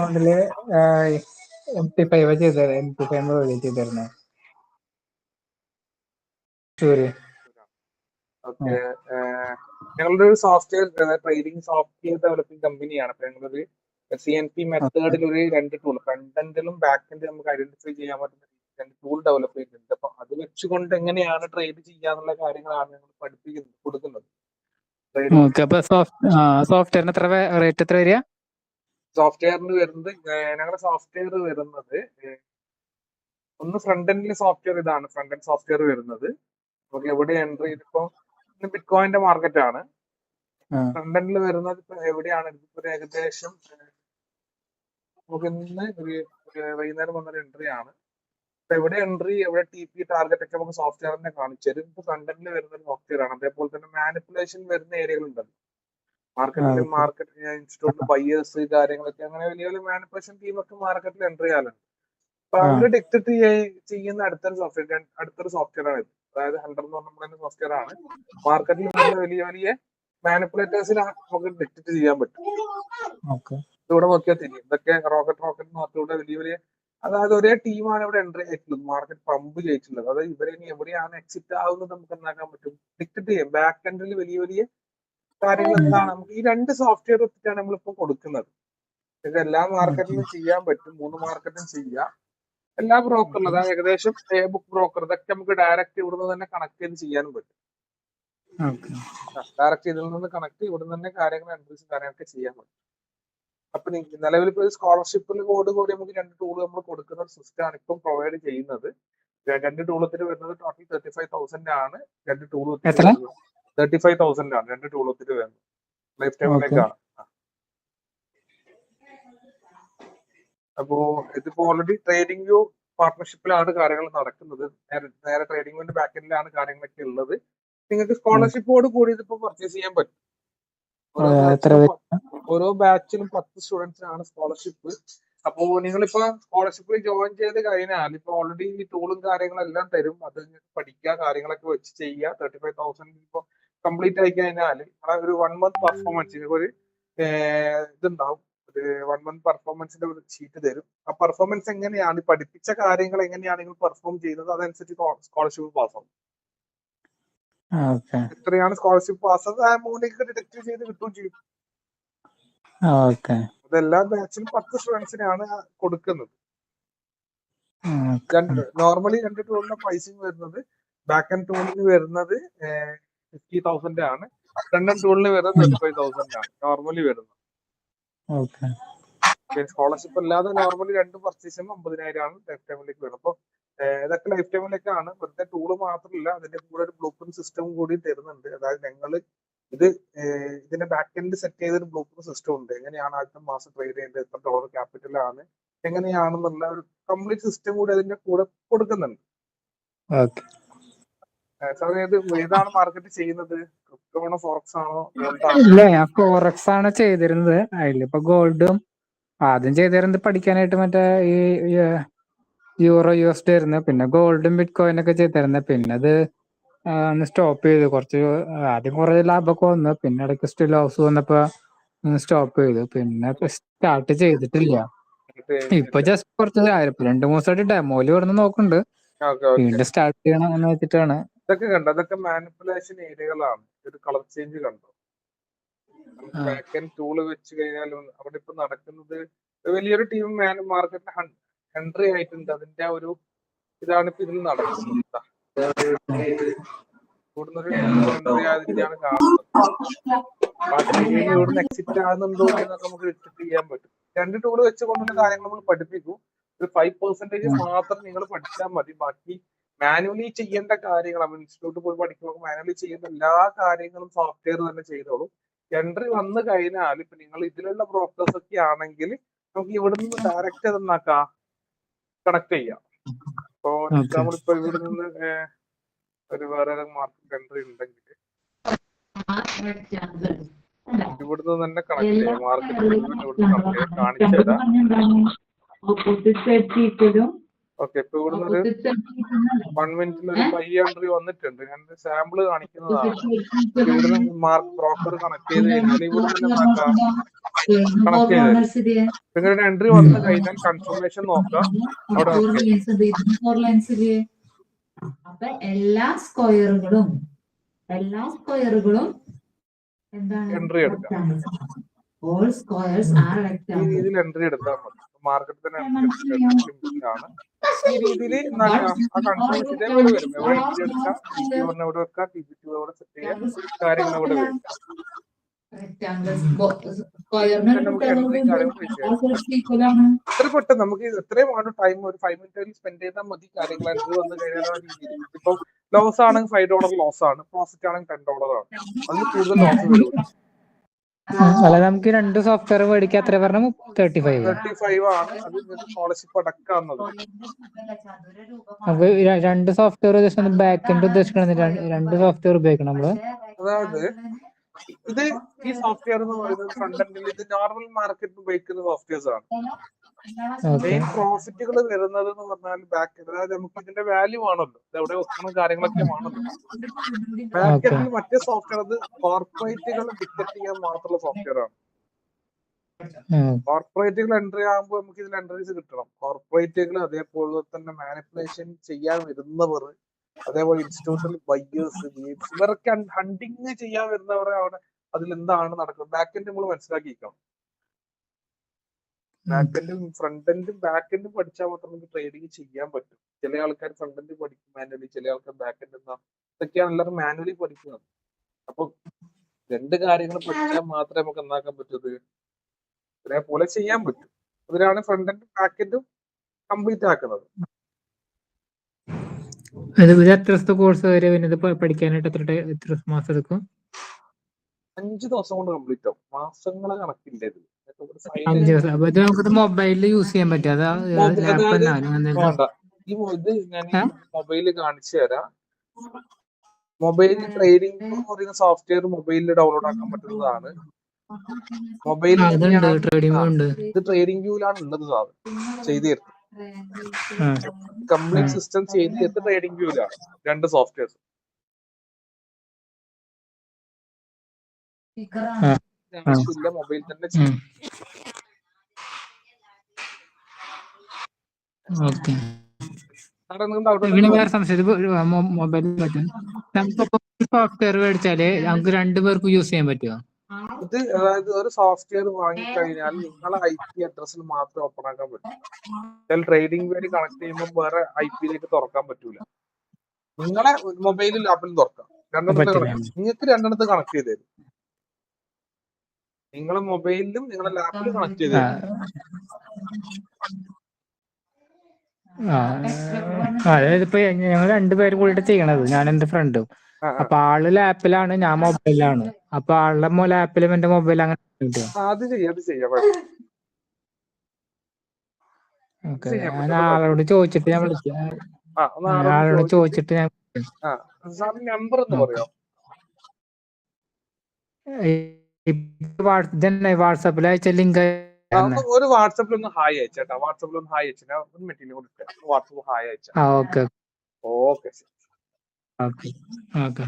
അക്കൗണ്ടില് MT5 ചെയ്തത്, MT5 ചെയ്തിരുന്നത്. Okay, ഞങ്ങളുടെ ഒരു സോഫ്റ്റ്വെയർ ട്രേഡിംഗ് സോഫ്റ്റ്വെയർ ഡെവലപ്പിംഗ് കമ്പനിയാണ്. അപ്പൊ ഞങ്ങളൊരു CNP മെത്തേഡിൽ ഒരു 2 ടൂൾ, ഫ്രണ്ട് എൻഡിലും ബാക്ക് എൻഡിലും നമുക്ക് ഐഡന്റിഫൈ ചെയ്യാൻ പറ്റുന്ന 2 ടൂൾ ഡെവലപ്പ് ചെയ്തിട്ടുണ്ട്. അപ്പൊ അത് വെച്ചുകൊണ്ട് എങ്ങനെയാണ് ട്രേഡ് ചെയ്യാന്നുള്ള കാര്യങ്ങളാണ് ഞങ്ങൾ പഠിപ്പിക്കുന്നത്, കൊടുക്കുന്നത്. സോഫ്റ്റ്വെയറിന് എത്ര റേറ്റ് എത്ര വരിക? സോഫ്റ്റ്വെയറിന് വരുന്നത്, ഞങ്ങളുടെ സോഫ്റ്റ്വെയർ വരുന്നത് ഒന്ന് ഫ്രണ്ട് എൻഡിലെ സോഫ്റ്റ്വെയർ, ഇതാണ് ഫ്രണ്ട് എൻഡ് സോഫ്റ്റ്വെയർ വരുന്നത്. നമുക്ക് എവിടെ എൻട്രി ചെയ്തിപ്പോ ബിറ്റ് കോയിന്റെ മാർക്കറ്റ് ആണ്. ഫ്രണ്ട് എൻഡിൽ വരുന്നത് ഇപ്പൊ എവിടെയാണ്, ഇതിപ്പോ ഏകദേശം നമുക്ക് ഇന്ന് വൈകുന്നേരം വന്നൊരു എൻട്രി ആണ്. ഇപ്പൊ എവിടെ എൻട്രി, എവിടെ TP ടാർഗറ്റ് ഒക്കെ നമുക്ക് സോഫ്റ്റ്വെയറിനെ കാണിച്ചു തരും. ഇപ്പൊ ഫ്രണ്ട് എൻഡിൽ വരുന്ന ഒരു സോഫ്റ്റ്വെയർ ആണ്. അതേപോലെ തന്നെ മാനിപ്പുലേഷൻ വരുന്ന ഏരിയകളുണ്ടല്ലോ മാർക്കറ്റ് ഇൻസ്റ്റിറ്റ്യൂട്ട് ബയേഴ്സ് കാര്യങ്ങളൊക്കെ, അങ്ങനെ വലിയ വലിയ മാനിപ്പുലേഷൻ ടീമൊക്കെ മാർക്കറ്റിൽ എൻട്രി ചെയ്യാറുണ്ട്. അപ്പൊ അവര് ഡിക്റ്റേറ്റ് ചെയ്യുന്ന അടുത്തൊരു സോഫ്റ്റ്വെയർ ആണ് ഇത്. അതായത് 100 എന്ന് പറഞ്ഞ സോഫ്റ്റ്വെയർ ആണ്. മാർക്കറ്റിൽ വരുന്ന വലിയ വലിയ മാനിപ്പുലേറ്റേഴ്സിന് നമുക്ക് ഡിക്റ്റേറ്റ് ചെയ്യാൻ പറ്റും. ഇവിടെ നോക്കിയാൽ തിരിയും ഇതൊക്കെ റോക്കറ്റ് മാർക്കറ്റിലൂടെ വലിയ വലിയ, അതായത് ഒരേ ടീമാണ് ഇവിടെ എൻട്രി ആയിട്ടുള്ളത്, മാർക്കറ്റ് പമ്പ് ചെയ്തിട്ടുള്ളത്. അതായത് ഇവരെ ഇനി എവിടെയാണ് എക്സിറ്റ് ആവുന്നത് നമുക്ക് എന്താക്കാൻ പറ്റും, ഡിക്റ്റേറ്റ് ചെയ്യാം. ബാക്ക് എൻഡിൽ വലിയ വലിയ കാര്യങ്ങൾ എന്താണ്, നമുക്ക് ഈ 2 സോഫ്റ്റ്വെയർ വെച്ചിട്ടാണ് നമ്മളിപ്പോ കൊടുക്കുന്നത്. ഇത് എല്ലാ മാർക്കറ്റിലും ചെയ്യാൻ പറ്റും, 3 മാർക്കറ്റിലും ചെയ്യാം. എല്ലാ ബ്രോക്കറിലും, അതായത് ഏകദേശം ബുക്ക് ബ്രോക്കർ, ഇതൊക്കെ നമുക്ക് ഡയറക്റ്റ് ഇവിടുന്ന് തന്നെ കണക്ട് ചെയ്ത് ചെയ്യാനും പറ്റും. ഡയറക്റ്റ് ഇതിൽ നിന്ന് കണക്ട് ഇവിടുന്ന് തന്നെ കാര്യങ്ങൾ എൻട്രീസ് കാര്യങ്ങളൊക്കെ ചെയ്യാൻ പറ്റും. അപ്പൊ നിലവിൽ ഇപ്പൊ സ്കോളർഷിപ്പിൽ കൂടി നമുക്ക് 2 ടൂൾ നമ്മൾ കൊടുക്കുന്ന ഒരു സിസ്റ്റമാണ് ഇപ്പം പ്രൊവൈഡ് ചെയ്യുന്നത്. 2 ടൂളത്തിന് വരുന്നത് ടോട്ടൽ 35,000 ആണ്. 2 ടൂൾ 35,000 ആണ് 2 ടൂളത്തിന് വരുന്നത്. ലൈഫ് ടൈമിലേക്കാണ്. അപ്പോ ഇതിപ്പോ ഓൾറെഡി ട്രേഡിംഗ് വ്യൂ പാർട്ട്ണർഷിപ്പിലാണ് കാര്യങ്ങൾ നടക്കുന്നത്. നേരെ ട്രേഡിംഗ് വ്യൂവിന്റെ ബാക്കെൻഡിലാണ് കാര്യങ്ങളൊക്കെ ഉള്ളത്. നിങ്ങൾക്ക് സ്കോളർഷിപ്പോട് കൂടി ഇതിപ്പോ പർച്ചേസ് ചെയ്യാൻ പറ്റും. ഓരോ ബാച്ചിലും 10 സ്റ്റുഡൻസിനാണ് സ്കോളർഷിപ്പ്. അപ്പോ നിങ്ങളിപ്പോ സ്കോളർഷിപ്പിൽ ജോയിൻ ചെയ്ത് കഴിഞ്ഞാൽ ഇപ്പൊ ഓൾറെഡി ഈ ടൂളും കാര്യങ്ങളെല്ലാം തരും. അത് പഠിക്കുക, കാര്യങ്ങളൊക്കെ വെച്ച് ചെയ്യുക. 35,000 ഇപ്പൊ കംപ്ലീറ്റ് ആയി കഴിഞ്ഞാൽ ഒരു 1 മന്ത് പെർഫോമൻസ് ഒരു ഇതുണ്ടാവും. ഒരു 1 മന്ത് പെർഫോമൻസിന്റെ ഒരു ഷീറ്റ് തരും. ആ പെർഫോമൻസ് എങ്ങനെയാണ്, പഠിപ്പിച്ച കാര്യങ്ങൾ എങ്ങനെയാണ് നിങ്ങൾ പെർഫോം ചെയ്യുന്നത്, അതനുസരിച്ച് സ്കോളർഷിപ്പ് പാസ്സാവും. എത്രയാണ് സ്കോളർഷിപ്പ് പാസ്, ആ എമൗണ്ടിലേക്ക് ഡിഡക്ട് ചെയ്ത് കിട്ടുകയും ചെയ്യും. അതെല്ലാ ബാച്ചിലും 10 സ്റ്റുഡൻസിനാണ് കൊടുക്കുന്നത്. നോർമലി 2 ടൂളിന്റെ പ്രൈസിങ് വരുന്നത്, ബാക്ക് ആൻഡ് ടൂളിന് വരുന്നത് 50,000 ആണ്. ഫ്രണ്ട് ആൻഡ് ടൂളിന് വരുന്നത് 35,000 ആണ് നോർമലി വരുന്നത്. സ്കോളർഷിപ്പ് അല്ലാതെ നോർമലി 2 പർച്ചേസും 50,000 ആണ് ലൈഫ് ടൈമിലേക്ക് വരുന്നത്. അപ്പൊ ഇതൊക്കെ ലൈഫ് ടൈമിലേക്കാണ്. വെറുതെ ടൂള് മാത്രമല്ല, അതിന്റെ കൂടെ ഒരു ബ്ലൂ പ്രിന്റ് സിസ്റ്റം കൂടി തരുന്നുണ്ട്. അതായത് ഞങ്ങൾ ഇതിന്റെ ബാക്ക് എൻഡ് സെറ്റ് ചെയ്തൊരു ബ്ലൂ പ്രിന്റ് സിസ്റ്റം ഉണ്ട്. എങ്ങനെയാണ് ആദ്യത്തെ മാസം ട്രേഡ് ചെയ്യേണ്ടത്, എത്ര ഡോളർ ക്യാപിറ്റൽ ആണ്, എങ്ങനെയാണെന്നുള്ള ഒരു കംപ്ലീറ്റ് സിസ്റ്റം കൂടി അതിന്റെ കൂടെ കൊടുക്കുന്നുണ്ട്. ഏതാണ് മാർക്കറ്റ് ചെയ്യുന്നത്, ക്രിപ്റ്റോ ആണോ ഫോറക്സ് ആണോ? ഇല്ല, ഞാൻ ഫോറക്സ് ആണ് ചെയ്തിരുന്നത്. അതിലിപ്പോ ഗോൾഡും ആദ്യം ചെയ്തിരുന്നത് പഠിക്കാനായിട്ട് മറ്റേ ഈ യൂറോ USD ആയിരുന്നു. പിന്നെ ഗോൾഡും ബിറ്റ് കോയിൻ ഒക്കെ ചെയ്തിരുന്നത്. പിന്നെ അത് ഒന്ന് സ്റ്റോപ്പ് ചെയ്തു. ആദ്യം കുറെ ലാഭമൊക്കെ വന്നു, പിന്നെ ഇടയ്ക്ക് സ്റ്റിൽ ലോസ് വന്നപ്പോ സ്റ്റോപ്പ് ചെയ്തു. പിന്നെ സ്റ്റാർട്ട് ചെയ്തിട്ടില്ല. ഇപ്പൊ ജസ്റ്റ് കുറച്ച് 2-3 ദിവസമായിട്ട് ഡെമോയില് കിടന്ന് നോക്കുന്നുണ്ട്. വീണ്ടും സ്റ്റാർട്ട് ചെയ്യണം എന്ന് വെച്ചിട്ടാണ്. ഇതൊക്കെ കണ്ടോ, അതൊക്കെ മാനിപ്പുലേഷൻ ഏരിയകളാണ്. ഒരു കളർ ചേഞ്ച് കണ്ടോ, ബാക്ക് ആൻഡ് ടൂള് വെച്ച് കഴിഞ്ഞാൽ അവിടെ ഇപ്പൊ നടക്കുന്നത് വലിയൊരു ടീം മാർക്കറ്റിൽ എൻട്രി ആയിട്ടുണ്ട്. അതിന്റെ ഒരു ഇതാണ് ഇപ്പൊ ഇതിൽ നടക്കുന്നത്. ഇവിടുന്ന് ഒരു ടീം എൻട്രി ആയതിന്റെയാണ് കാണുന്നത്. ബാക്കി ഇവിടുന്ന് എക്സിറ്റ് ആകുന്നുണ്ടോ എന്നൊക്കെ നമുക്ക് ഡിറ്റക്ട് ചെയ്യാൻ പറ്റും. 2 ടൂള് വെച്ചുകൊണ്ടുള്ള കാര്യങ്ങൾ നമ്മൾ പഠിപ്പിക്കും. ഒരു 5% മാത്രം നിങ്ങൾ പഠിച്ചാൽ മതി. ബാക്കി മാനുവലി ചെയ്യേണ്ട കാര്യങ്ങൾ, ഇൻസ്റ്റിറ്റ്യൂട്ടിൽ പോയി പഠിക്കുമ്പോൾ മാനുവലി ചെയ്യുന്ന എല്ലാ കാര്യങ്ങളും സോഫ്റ്റ്വെയർ തന്നെ ചെയ്തോളും. എൻട്രി വന്നു കഴിഞ്ഞാൽ ഇപ്പൊ നിങ്ങൾ ഇതിലുള്ള ബ്രോക്കേഴ്സ് ഒക്കെ ആണെങ്കിൽ നമുക്ക് ഇവിടെ നിന്ന് ഡയറക്റ്റ് അതെന്നാക്കാം, കണക്ട് ചെയ്യാം. ഇപ്പോ നമ്മളിപ്പോ ഇവിടെ നിന്ന് ഒരു വേറെ മാർക്കറ്റ് എൻട്രി ഉണ്ടെങ്കിൽ ഇവിടുന്ന് തന്നെ കണക്ട് ചെയ്യാം. മാർക്കറ്റ് മുഴുവൻ ഇവിടുന്ന് കണക്ട് ചെയ്യാം. കാണിച്ചു തരാം. ഓക്കെ, ഇപ്പൊ ഇവിടുന്ന് ഒരു 1 മിനിറ്റിൽ ഒരു ബൈ എൻട്രി വന്നിട്ടുണ്ട്. ഞാൻ സാമ്പിള് കാണിക്കുന്നതാണ്. ഇവിടുന്ന് മാർക്ക് ബ്രോക്കർ കണക്ട് ചെയ്ത് കഴിഞ്ഞാൽ ഇവിടെ തന്നെ എന്താക്കാം, കണക്ട് ചെയ്ത് നിങ്ങളുടെ എൻട്രി വന്നു കഴിഞ്ഞാൽ കൺഫർമേഷൻ നോക്കാം. അവിടെ ഓക്കെ അപ്പൊ എല്ലാ സ്ക്വയറുകളും എന്താണ് എൻട്രി എടുക്കാം. ഓൾ സ്ക്വയർസ് ആർ ഈ റെക്ടാങ്കിൾ. രീതിയിൽ എൻട്രി എടുത്താൽ മതി. മാർക്കറ്റ് തന്നെ ലിമിറ്റിലാണ്. ഈ രീതിയിൽ എന്താക്കാം, ആ കൺഫർമേഷൻ ഇതേപോലെ വരും. എവിടെ എൻട്രി എടുക്കാം, TP1 എവിടെ വെക്കാം, TP2 എവിടെ സെറ്റ് ചെയ്യാം, കാര്യങ്ങൾ എവിടെ വരും. എത്ര പെട്ടെന്ന് നമുക്ക് എത്രയും വേണ്ട ടൈം ഒരു 5 മിനിറ്റ് സ്പെൻഡ് ചെയ്താൽ മതി. കാര്യങ്ങൾ എൻട്രി വന്നു കഴിഞ്ഞാൽ ആ രീതിയിൽ ഇപ്പൊ ലോസ് ആണെങ്കിൽ $5 ലോസ് ആണ്, പ്രോഫിറ്റ് ആണെങ്കിൽ $10 ആണ്. അതിൽ കൂടുതൽ ലോസ് വരില്ല. അല്ല നമുക്ക് 2 സോഫ്റ്റ്വെയർ മേടിക്കാൻ എത്ര പറഞ്ഞു? 35 ആണ്. അത് സ്കോളർഷിപ്പ് അടക്കാവുന്നത്. നമുക്ക് 2 സോഫ്റ്റ്വെയർ ഉദ്ദേശിക്കുന്നത് ബാക്ക് എൻഡ് ഉദ്ദേശിക്കുന്നത് 2 സോഫ്റ്റ്വെയർ ഉപയോഗിക്കണം നമ്മള്. അതായത് ഇത് ഈ സോഫ്റ്റ്വെയർ എന്ന് പറയുന്നത് ഫ്രണ്ട് എൻഡിൽ ഇത് നോർമൽ മാർക്കറ്റ് ഉപയോഗിക്കുന്ന സോഫ്റ്റ്വെയർസ് ആണ്. മെയിൻ പ്രോഫിറ്റുകൾ വരുന്നത് എന്ന് പറഞ്ഞാൽ ബാക്ക്, അതായത് നമുക്ക് ഇതിന്റെ വാല്യൂ ആണല്ലോ, എവിടെ വെക്കുന്ന കാര്യങ്ങളൊക്കെ ആണല്ലോ. ബാക്ക് എൻഡിൽ മറ്റേ സോഫ്റ്റ്വെയർ അത് കോർപ്പറേറ്റുകൾ ഡിറ്റക്ട് ചെയ്യാൻ മാത്രമുള്ള സോഫ്റ്റ്വെയർ ആണ്. കോർപ്പറേറ്റുകൾ എൻട്രി ആകുമ്പോൾ നമുക്ക് ഇതിൽ എൻട്രീസ് കിട്ടണം. കോർപ്പറേറ്റുകൾ അതേപോലെ തന്നെ മാനിപ്പുലേഷൻ ചെയ്യാൻ വരുന്നവർ, അതേപോലെ ഇൻസ്റ്റിറ്റ്യൂഷണൽ ബയ്യേഴ്സ്, ഇവരൊക്കെ ഹണ്ടിങ് ചെയ്യാൻ വരുന്നവരെ അവിടെ അതിൽ എന്താണ് നടക്കുന്നത് ബാക്ക് എൻഡ് നമ്മൾ മനസ്സിലാക്കിയിരിക്കണം. ബാക്ക് എൻഡും ഫ്രണ്ട് എൻഡും ബാക്ക് എൻഡും പഠിച്ചാൽ മാത്രം നമുക്ക് ട്രേഡിങ് ചെയ്യാൻ പറ്റും. ചില ആൾക്കാർ ഫ്രണ്ട് എൻഡ് പഠിക്കും മാനുവലി, ചില ആൾക്കാർ ബാക്ക് എൻഡ് എന്താ, ഇതൊക്കെയാണ് എല്ലാവരും മാനുവലി പഠിക്കുന്നത്. അപ്പൊ 2 കാര്യങ്ങൾ പഠിച്ചാൽ മാത്രമേ നമുക്ക് എന്താക്കാൻ പറ്റൂ, ഇതേപോലെ ചെയ്യാൻ പറ്റും. അതിനാണ് ഫ്രണ്ട് എൻഡും ബാക്ക് എൻഡും കംപ്ലീറ്റ് ആക്കുന്നത്. എത്ര കോഴ്സ് വരെ പഠിക്കാനായിട്ട് എത്ര മാസം എടുക്കും? 5 ദിവസം കൊണ്ട് കംപ്ലീറ്റ് ആവും. മാസങ്ങളെ കണക്കില്ല ഇത്. 5 ദിവസം. അപ്പൊ ഇത് നമുക്ക് മൊബൈലിൽ യൂസ് ചെയ്യാൻ പറ്റും? വേണ്ട, ഈ ഇത് ഞാൻ മൊബൈലിൽ കാണിച്ചു തരാം. മൊബൈൽ ട്രേഡിംഗ് എന്ന് പറയുന്ന സോഫ്റ്റ്വെയർ മൊബൈലിൽ ഡൗൺലോഡ് ആക്കാൻ പറ്റുന്നതാണ്. മൊബൈലിൽ ഇത് ട്രേഡിംഗ് വ്യൂലാണ് ഉള്ളത്. സാധനം ചെയ്ത് തരുന്നത് കംപ്ലീറ്റ് സിസ്റ്റം ചെയ്ത് തരുന്നത് ട്രേഡിംഗ് വ്യൂലാണ്. 2 സോഫ്റ്റ്വെയർസ് ആവശ്യമില്ല, മൊബൈൽ തന്നെ ചെയ്യും. വേറെ സംശയം, മൊബൈലിൽ പറ്റും നമുക്കിപ്പോ സോഫ്റ്റ്വെയർ മേടിച്ചാല് നമുക്ക് 2 പേർക്ക് യൂസ് ചെയ്യാൻ പറ്റുമോ? ഇത് അതായത് ഒരു സോഫ്റ്റ്വെയർ വാങ്ങിക്കഴിഞ്ഞാൽ നിങ്ങളെ IP അഡ്രസ്സിൽ മാത്രമേ ഓപ്പൺ ആക്കാൻ പറ്റൂ. ചില ട്രേഡിംഗ് വേണ്ടി കണക്ട് ചെയ്യുമ്പോൾ വേറെ IP-യിലേക്ക് തുറക്കാൻ പറ്റൂല. നിങ്ങളെ മൊബൈലിൽ ലാപ്പിലും തുറക്കാം. നിങ്ങൾക്ക് 2 കണക്ട് ചെയ്ത് തരും. നിങ്ങളെ മൊബൈലിലും നിങ്ങളെ ലാപ്പിലും കണക്ട് ചെയ്ത് തരും. അതായത് ഇപ്പൊ ഞങ്ങൾ 2 പേരും കൂടിയിട്ട് ചെയ്യണത്, ഞാൻ എന്റെ ഫ്രണ്ടും. അപ്പൊ ആള് ലാപ്പിലാണ്, ഞാൻ മൊബൈലിലാണ്. അപ്പൊ ആളുടെ ലാപ്പിലും എന്റെ മൊബൈൽ അങ്ങനെ ഞാൻ ആളോട് ചോദിച്ചിട്ട് ഞാൻ വിളിക്കാം. ആളോട് ചോദിച്ചിട്ട് ഞാൻ നമ്പർ ഒന്ന് പറയാം. വാട്സാപ്പിൽ അയച്ച ലിങ്ക് ഒരു വാട്സാപ്പിൽ ഒന്ന് ഹായ് അയച്ചേട്ടാ. വാട്സാപ്പിൽ ഒന്ന് ഹായ് അയച്ചാ മെറ്റീരിയൽ കൊടുത്തേ. വാട്സാപ്പ് ഹായ് അയച്ചാ. Okay okay okay okay.